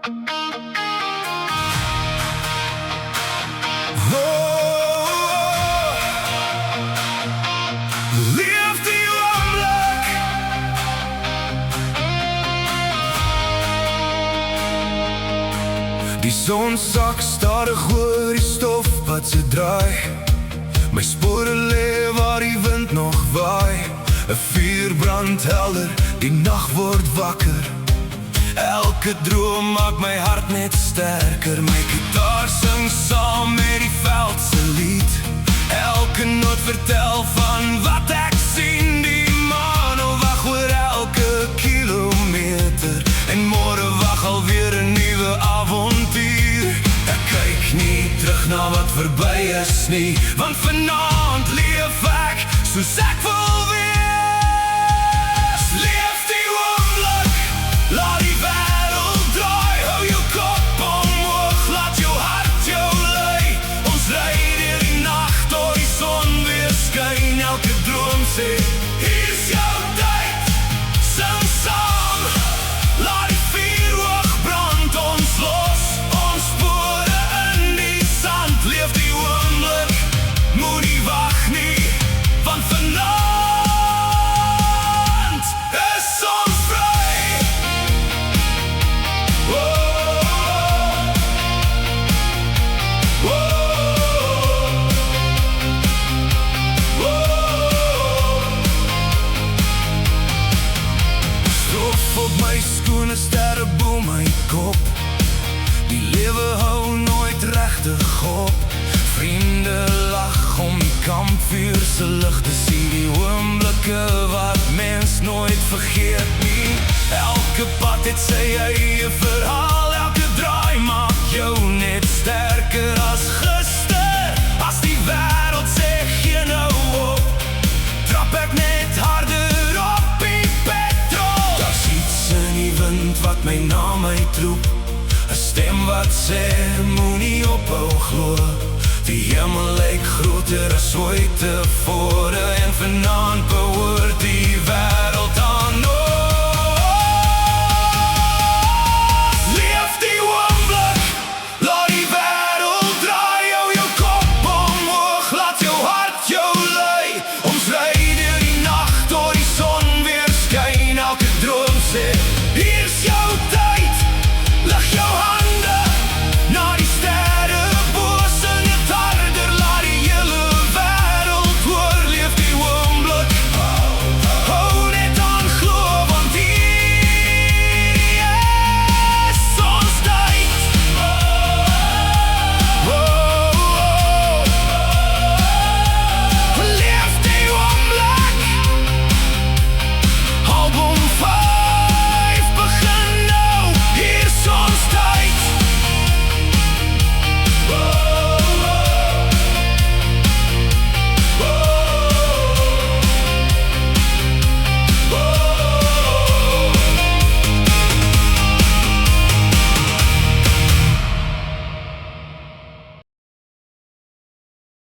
Leef die oomblik. Die son sak stadig oor die stofpad se draai. My spore lê waar die wind nog waai. 'n Vuur brand helder, die nag word wakker. Elke droom maak my hart net sterker. My gitaar sing saam met die veld se lied. Elke noot vertel van wat ek sien. Die maan wag oor elke kilometer. En môre wag alweer 'n nuwe avontuur. Ek kyk nie terug na wat verby is nie, want vanaand leef ek soos ek wil wees. Leef die oomblik, laat die wêreld draai. Hou jou kop omhoog, laat jou hart jou lei. Ons ry deur die nag tot die son weer skyn. Elke droom sê, hier's jou tyd. Sing saam, laat die vuur hoog brand. Ons los ons spore in die sand. Leef die oomblik, moenie wag nie, want vanaand is ons vry. Stof op my skoene, sterre bo my kop. Die lewe hou nooit regtig op. Vriende lag om die kampvuur se lig te sien. Die oomblikke wat mens nooit vergeet nie. Elke pad het sy eie verhaal. Elke draai maak jou net sterker as gister. As die wêreld sê gee nou op, trap ek net harder op die petrol. Daar's iets in die wind wat my naam uitroep. 'n Stem wat sê moenie ophou glo. Die hemel lyk groter as ooit tevore. En vanaand behoort die